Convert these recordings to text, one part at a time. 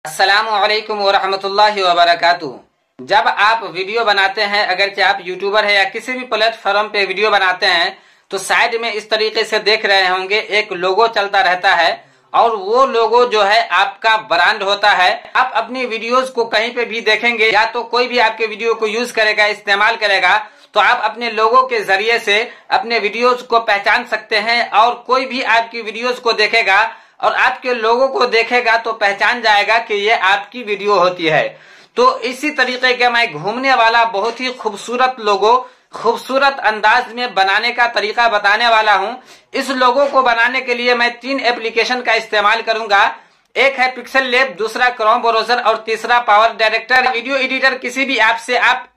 अस्सलामुअलैकुम वरहमतुल्लाहि वबरकातुहू। जब आप वीडियो बनाते हैं, अगर कि आप यूट्यूबर है या किसी भी प्लेटफॉर्म पे वीडियो बनाते हैं, तो साइड में इस तरीके से देख रहे होंगे एक लोगो चलता रहता है और वो लोगो जो है आपका ब्रांड होता है। आप अपनी वीडियोस को कहीं पे भी देखेंगे या तो कोई भी आपके वीडियो को यूज करेगा, इस्तेमाल करेगा, तो आप अपने लोगों के जरिए से अपने वीडियोस को पहचान सकते हैं और कोई भी आपकी वीडियोस को देखेगा और आपके लोगों को देखेगा तो पहचान जाएगा कि ये आपकी वीडियो होती है। तो इसी तरीके का मैं घूमने वाला बहुत ही खूबसूरत लोगो खूबसूरत अंदाज में बनाने का तरीका बताने वाला हूं। इस लोगो को बनाने के लिए मैं 3 एप्लीकेशन का इस्तेमाल करूंगा। एक है पिक्सल लैब, दूसरा क्रोम ब्राउजर और तीसरा पावर डायरेक्टर। वीडियो एडिटर किसी भी ऐप से आप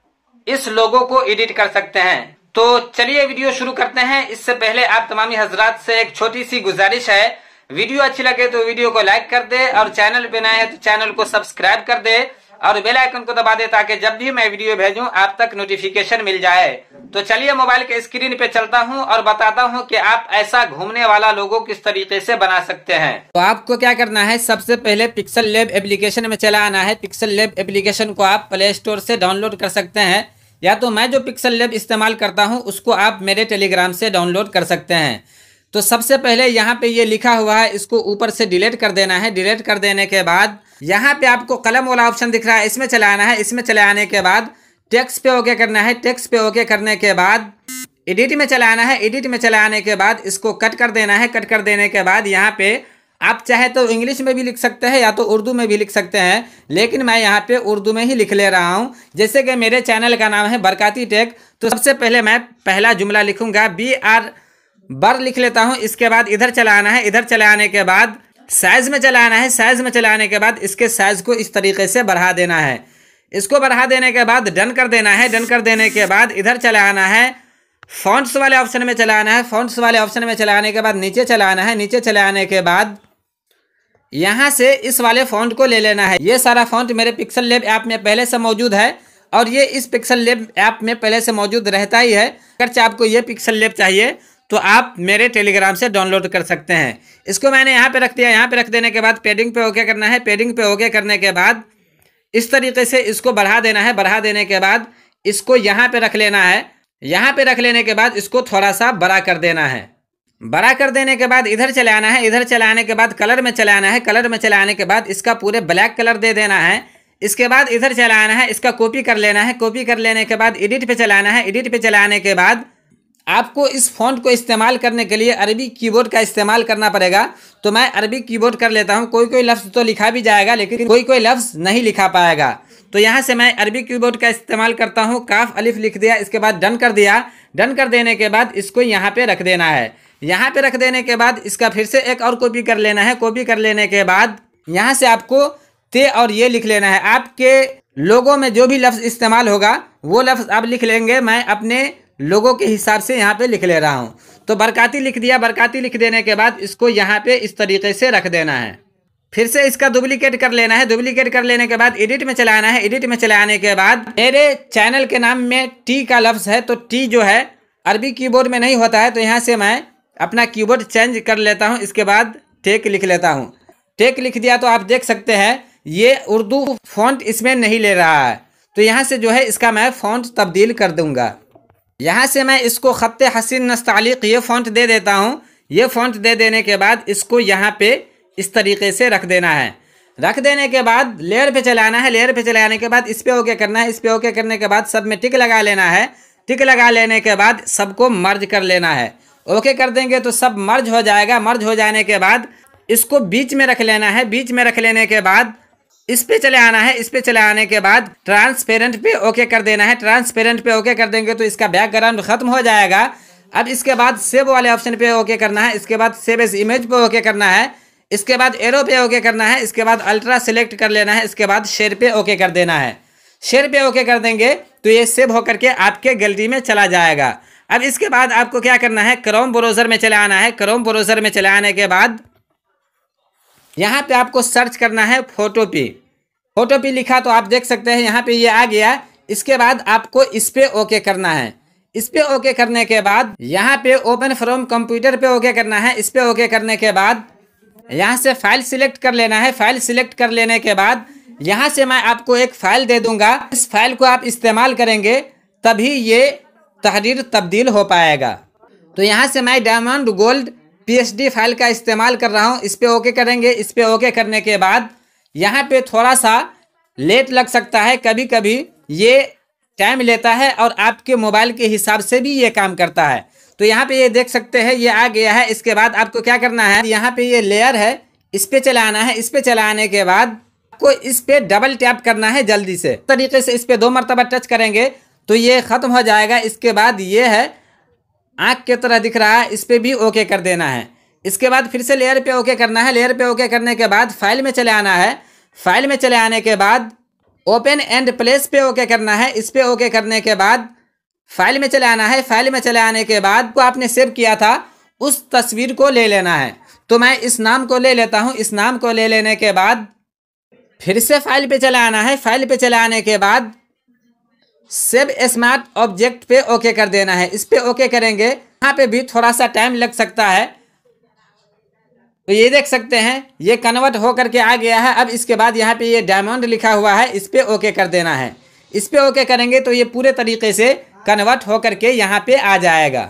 इस लोगो को एडिट कर सकते हैं। तो चलिए वीडियो शुरू करते हैं। इससे पहले आप तमामी हजरात से एक छोटी सी गुजारिश है, वीडियो अच्छी लगे तो वीडियो को लाइक कर दे और चैनल पे नए हैं तो चैनल को सब्सक्राइब कर दे और बेल आइकन को दबा दे ताकि जब भी मैं वीडियो भेजूं आप तक नोटिफिकेशन मिल जाए। तो चलिए मोबाइल के स्क्रीन पे चलता हूं और बताता हूं कि आप ऐसा घूमने वाला लोगो किस तरीके से बना सकते हैं। तो आपको क्या करना है, सबसे पहले पिक्सल लैब एप्लीकेशन में चला आना है। पिक्सल लैब एप्लीकेशन को आप प्ले स्टोर से डाउनलोड कर सकते हैं या तो मैं जो पिक्सल लैब इस्तेमाल करता हूँ उसको आप मेरे टेलीग्राम से डाउनलोड कर सकते हैं। तो सबसे पहले यहाँ पे ये लिखा हुआ है, इसको ऊपर से डिलीट कर देना है। डिलीट कर देने के बाद यहाँ पे आपको कलम वाला ऑप्शन दिख रहा है, इसमें चले आना है। इसमें चले आने के बाद टेक्स्ट पे ओके करना है। टेक्स्ट पे ओके करने के बाद एडिट में चला आना है। एडिट में चले आने के बाद इसको कट कर देना है। कट कर देने के बाद यहाँ पे आप चाहे तो इंग्लिश में भी लिख सकते हैं या तो उर्दू में भी लिख सकते हैं, लेकिन मैं यहाँ पे उर्दू में ही लिख ले रहा हूँ। जैसे कि मेरे चैनल का नाम है बरकाती टेक, तो सबसे पहले मैं पहला जुमला लिखूंगा, बर लिख लेता हूं। इसके बाद इधर चला आना है। इधर चले आने के बाद साइज में चला आना है। साइज में चला आने के बाद इसके साइज को इस तरीके से बढ़ा देना है। इसको बढ़ा देने के बाद डन कर देना है। डन कर देने के बाद इधर चला आना है, फॉन्ट्स वाले ऑप्शन में चला आना है। फॉन्ट्स वाले ऑप्शन में चला आने के बाद नीचे चला आना है। नीचे चले आने के बाद यहाँ से इस वाले फॉन्ट को ले लेना है। ये सारा फॉन्ट मेरे पिक्सल लैब ऐप में पहले से मौजूद है और ये इस पिक्सल लैब ऐप में पहले से मौजूद रहता ही है। अगर आपको ये पिक्सल लैब चाहिए तो आप मेरे टेलीग्राम से डाउनलोड कर सकते हैं। इसको मैंने यहाँ पे रख दिया। यहाँ पे रख देने के बाद पेडिंग पे ओके करना है। पेडिंग पे ओके करने के बाद इस तरीके से इसको बढ़ा देना है। बढ़ा देने के बाद इसको यहाँ पे रख लेना है। यहाँ पे रख लेने के बाद इसको थोड़ा सा बड़ा कर देना है। बड़ा कर देने के बाद इधर चले आना है। इधर चले आने के बाद कलर में चले आना है। कलर में चले आने के बाद इसका पूरे ब्लैक कलर दे देना है। इसके बाद इधर चला आना है, इसका कॉपी कर लेना है। कॉपी कर लेने के बाद एडिट पे चलाना है। एडिट पे चलाने के बाद आपको इस फॉन्ट को इस्तेमाल करने के लिए अरबी कीबोर्ड का इस्तेमाल करना पड़ेगा। तो मैं अरबी कीबोर्ड कर लेता हूं। कोई कोई लफ्ज़ तो लिखा भी जाएगा लेकिन कोई कोई लफ्ज़ नहीं लिखा पाएगा। तो यहाँ से मैं अरबी कीबोर्ड का इस्तेमाल करता हूं। काफ अलिफ लिख दिया, इसके बाद डन कर दिया। डन कर देने के बाद इसको यहाँ पे रख देना है। यहाँ पे रख देने के बाद इसका फिर से एक और कॉपी कर लेना है। कॉपी कर लेने के बाद यहाँ से आपको ते और ये लिख लेना है। आपके लोगों में जो भी लफ्ज़ इस्तेमाल होगा वो लफ्ज़ आप लिख लेंगे। मैं अपने लोगों के हिसाब से यहाँ पे लिख ले रहा हूँ। तो बरकाती लिख दिया। बरकाती लिख देने के बाद इसको यहाँ पे इस तरीके से रख देना है। फिर से इसका डुप्लीकेट कर लेना है। डुप्लीकेट कर लेने के बाद एडिट में चलाना है। एडिट में चलाने के बाद मेरे चैनल के नाम में टी का लफ्ज़ है, तो टी जो है अरबी कीबोर्ड में नहीं होता है, तो यहाँ से मैं अपना कीबोर्ड चेंज कर लेता हूँ। इसके बाद टेक लिख लेता हूँ। टेक लिख दिया तो आप देख सकते हैं ये उर्दू फॉन्ट इसमें नहीं ले रहा है, तो यहाँ से जो है इसका मैं फॉन्ट तब्दील कर दूंगा। यहाँ से मैं इसको खत्ते हसीन नस्तालिक ये फॉन्ट दे देता हूँ। ये फॉन्ट दे देने के बाद इसको यहाँ पे इस तरीके से रख देना है। रख देने के बाद लेयर पे चलाना है। लेयर पे चलाने के बाद इस पे ओके करना है। इस पे ओके करने के बाद सब में टिक लगा लेना है। टिक लगा लेने के बाद सबको मर्ज कर लेना है। ओके कर देंगे तो सब मर्ज हो जाएगा। मर्ज हो जाने के बाद इसको बीच में रख लेना है। बीच में रख लेने के बाद इस पे चले आना है। इस पे चले आने के बाद ट्रांसपेरेंट पे ओके कर देना है। ट्रांसपेरेंट पे ओके कर देंगे तो इसका बैकग्राउंड खत्म हो जाएगा। अब इसके बाद सेव वाले ऑप्शन पे ओके करना है। इसके बाद सेव एज इमेज पे ओके करना है। इसके बाद एरो पे ओके करना है। इसके बाद अल्ट्रा सेलेक्ट कर लेना है। इसके बाद शेयर पे ओके कर देना है। शेयर पे ओके कर देंगे तो ये सेव होकर के आपके गैलरी में चला जाएगा। अब इसके बाद आपको क्या करना है, क्रोम ब्राउजर में चले आना है। क्रोम ब्राउजर में चले आने के बाद यहाँ पे आपको सर्च करना है फोटोपी। फोटोपी लिखा तो आप देख सकते हैं यहाँ पे ये आ गया। इसके बाद आपको इस पे ओके करना है। इस पे ओके करने के बाद यहाँ पे ओपन फ्रॉम कंप्यूटर पे ओके करना है। इस पे ओके करने के बाद यहाँ से फाइल सिलेक्ट कर लेना है। फाइल सिलेक्ट कर लेने के बाद यहाँ से मैं आपको एक फाइल दे दूंगा। इस फाइल को आप इस्तेमाल करेंगे तभी ये तहरीर तब्दील हो पाएगा। तो यहाँ से मैं डायमंड गोल्ड PSD फाइल का इस्तेमाल कर रहा हूँ। इस पर ओके करेंगे। इस पर ओके करने के बाद यहाँ पे थोड़ा सा लेट लग सकता है, कभी कभी ये टाइम लेता है और आपके मोबाइल के हिसाब से भी ये काम करता है। तो यहाँ पे ये देख सकते हैं ये आ गया है। इसके बाद आपको क्या करना है, यहाँ पे ये लेयर है, इस पे चलाना है। इस पे चलाने के बाद आपको इस पे डबल टैप करना है जल्दी से। तरीके से इस पे 2 मरतबा टच करेंगे तो ये खत्म हो जाएगा। इसके बाद ये है आँख की तरह दिख रहा है, इस पे भी ओके कर देना है। इसके बाद फिर से लेयर पे ओके करना है। लेयर पे ओके करने के बाद फाइल में चले आना है। फाइल में चले आने के बाद ओपन एंड प्लेस पे ओके करना है। इस पे ओके करने के बाद फाइल में चले आना है। फाइल में चले आने के बाद को आपने सेव किया था उस तस्वीर को ले लेना है। तो मैं इस नाम को ले लेता हूँ। इस नाम को ले लेने के बाद फिर से फाइल पे चले आना है। फाइल पे चले आने के बाद सेव स्मार्ट ऑब्जेक्ट पे ओके कर देना है। इस पे ओके करेंगे, यहाँ पे भी थोड़ा सा टाइम लग सकता है। तो ये देख सकते हैं ये कन्वर्ट हो करके आ गया है। अब इसके बाद यहाँ पे ये डायमंड लिखा हुआ है, इस पे ओके कर देना है। इस पे ओके करेंगे तो ये पूरे तरीके से कन्वर्ट हो करके यहाँ पे आ जाएगा।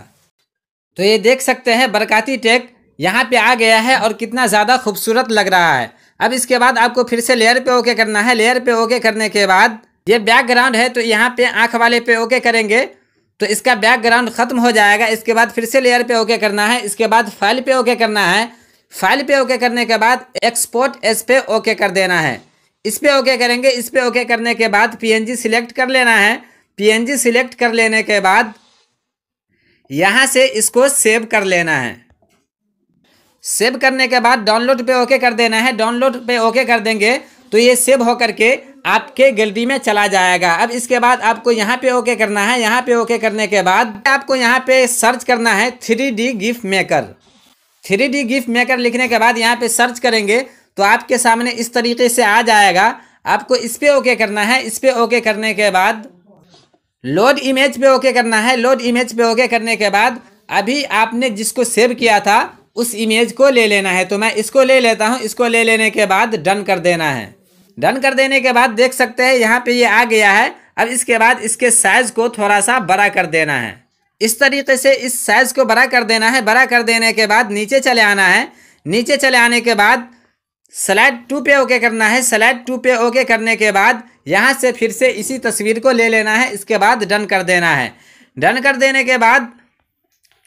तो ये देख सकते हैं बरकाती टेक यहाँ पे आ गया है और कितना ज़्यादा खूबसूरत लग रहा है। अब इसके बाद आपको फिर से लेयर पे ओके करना है। लेयर पे ओके करने के बाद ये बैकग्राउंड है तो यहाँ पे आँख वाले पे ओके करेंगे तो इसका बैकग्राउंड खत्म हो जाएगा। इसके बाद फिर से लेयर पे ओके करना है। इसके बाद फाइल पे ओके करना है। फाइल पे ओके करने के बाद एक्सपोर्ट एज पे ओके कर देना है। इस पे ओके करेंगे। इस पे ओके करने के बाद PNG सिलेक्ट कर लेना है। PNG सिलेक्ट कर लेने के बाद यहाँ से इसको सेव कर लेना है। सेव करने के बाद डाउनलोड पे ओके कर देना है। डाउनलोड पे ओके कर देंगे तो ये सेव हो करके आपके गैलरी में चला जाएगा। अब इसके बाद आपको यहाँ पे ओके करना है। यहाँ पे ओके करने के बाद आपको यहाँ पे सर्च करना है 3D GIF maker. 3D GIF maker लिखने के बाद यहाँ पे सर्च करेंगे तो आपके सामने इस तरीके से आ जाएगा। आपको इस पे ओके करना है। इस पे ओके करने के बाद लोड इमेज पे ओके करना है। लोड इमेज पे ओके करने के बाद अभी आपने जिसको सेव किया था उस इमेज को ले लेना है। तो मैं इसको ले लेता हूँ। इसको ले लेने के बाद डन कर देना है। डन कर देने के बाद देख सकते हैं यहाँ पे ये आ गया है। अब इसके बाद इसके साइज को थोड़ा सा बड़ा कर देना है। इस तरीके से इस साइज को बड़ा कर देना है। बड़ा कर देने के बाद नीचे चले आना है। नीचे चले आने के बाद स्लाइड 2 पे ओके करना है। स्लाइड 2 पे ओके करने के बाद यहाँ से फिर से इसी तस्वीर को ले लेना है। इसके बाद डन कर देना है। डन कर देने के बाद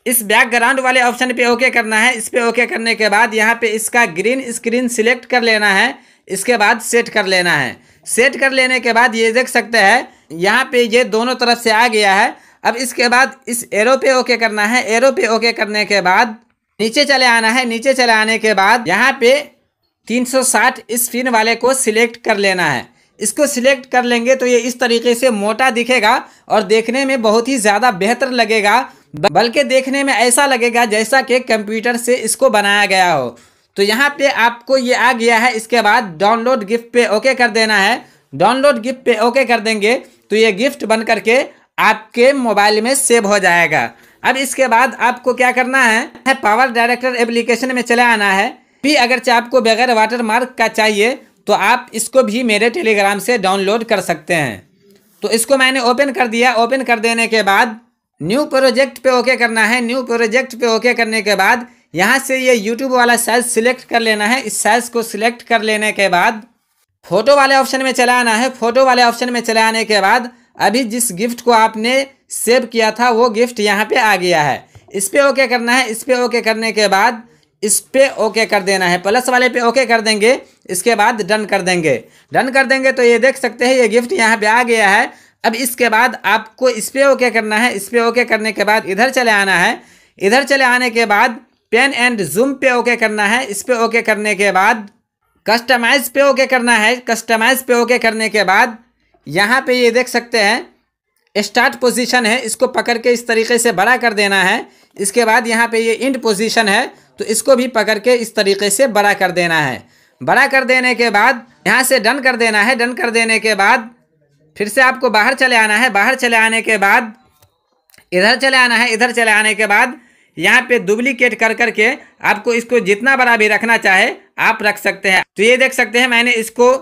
इस बैकग्राउंड वाले ऑप्शन पे ओके करना है। इस पे ओके करने के बाद यहाँ पे इसका ग्रीन स्क्रीन सिलेक्ट कर लेना है। इसके बाद सेट कर लेना है। सेट कर लेने के बाद ये देख सकते हैं यहाँ पे ये दोनों तरफ से आ गया है। अब इसके बाद इस एरो पे ओके करना है। एरो पे ओके करने के बाद नीचे चले आना है। नीचे चले आने के बाद यहाँ पे 360 इस पिन वाले को सिलेक्ट कर लेना है। इसको सिलेक्ट कर लेंगे तो ये इस तरीके से मोटा दिखेगा और देखने में बहुत ही ज़्यादा बेहतर लगेगा। बल्कि देखने में ऐसा लगेगा जैसा कि कंप्यूटर से इसको बनाया गया हो। तो यहाँ पे आपको ये आ गया है। इसके बाद डाउनलोड गिफ्ट पे ओके कर देना है। डाउनलोड गिफ्ट पे ओके कर देंगे तो ये गिफ्ट बन करके आपके मोबाइल में सेव हो जाएगा। अब इसके बाद आपको क्या करना है, पावर डायरेक्टर एप्लीकेशन में चले आना है। भी अगर आपको बगैर वाटरमार्क का चाहिए तो आप इसको भी मेरे टेलीग्राम से डाउनलोड कर सकते हैं। तो इसको मैंने ओपन कर दिया। ओपन कर देने के बाद न्यू प्रोजेक्ट पे ओके करना है। न्यू प्रोजेक्ट पे ओके करने के बाद यहाँ से ये यूट्यूब वाला साइज सिलेक्ट कर लेना है। इस साइज को सिलेक्ट कर लेने के बाद फोटो वाले ऑप्शन में चला आना है। फोटो वाले ऑप्शन में चले आने के बाद अभी जिस गिफ्ट को आपने सेव किया था वो गिफ्ट यहाँ पे आ गया है। इस पे ओके करना है। इस पे ओके करने के बाद इस पे ओके कर देना है। प्लस वाले पे ओके कर देंगे। इसके बाद डन कर देंगे। डन कर देंगे तो ये देख सकते हैं ये गिफ्ट यहाँ पे आ गया है। अब इसके बाद आपको इस पे ओके करना है। इस पे ओके करने के बाद इधर चले आना है। इधर चले आने के बाद पेन एंड जूम पे ओके करना है। इस पे ओके करने के बाद कस्टमाइज पे ओके करना है। कस्टमाइज पे ओके करने के बाद यहाँ पे ये देख सकते हैं स्टार्ट पोजीशन है, इसको पकड़ के इस तरीके से बड़ा कर देना है। इसके बाद यहाँ पे ये इंड पोजीशन है तो इसको भी पकड़ के इस तरीके से बड़ा कर देना है। बड़ा कर देने के बाद यहाँ से डन कर देना है। डन कर देने के बाद फिर से आपको बाहर चले आना है। बाहर चले आने के बाद इधर चले आना है। इधर चले आने के बाद यहाँ पे डुप्लीकेट कर करके आपको इसको जितना बड़ा भी रखना चाहे आप रख सकते हैं। तो ये देख सकते हैं मैंने इसको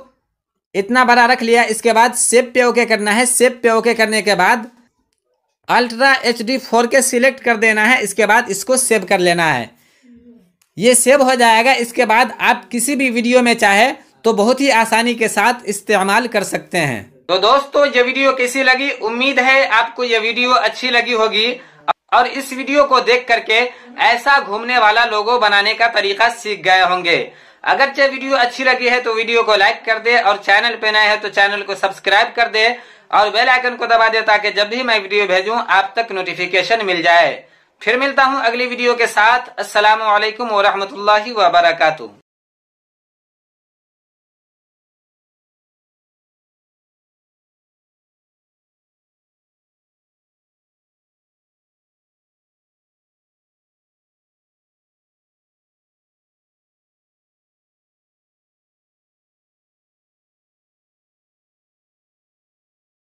इतना बड़ा रख लिया। इसके बाद सेव पे ओके करना है। सेव पे ओके करने के बाद अल्ट्रा HD 4K सिलेक्ट कर देना है। इसके बाद इसको सेव कर लेना है। ये सेव हो जाएगा। इसके बाद आप किसी भी वीडियो में चाहे तो बहुत ही आसानी के साथ इस्तेमाल कर सकते हैं। तो दोस्तों ये वीडियो कैसी लगी, उम्मीद है आपको ये वीडियो अच्छी लगी होगी और इस वीडियो को देख करके ऐसा घूमने वाला लोगो बनाने का तरीका सीख गए होंगे। अगर ये वीडियो अच्छी लगी है तो वीडियो को लाइक कर दे और चैनल पे नए हैं तो चैनल को सब्सक्राइब कर दे और बेल आइकन को दबा दे ताकि जब भी मैं वीडियो भेजूं आप तक नोटिफिकेशन मिल जाए। फिर मिलता हूं अगली वीडियो के साथ। अस्सलामु अलैकुम व रहमतुल्लाहि व बरकातुहू।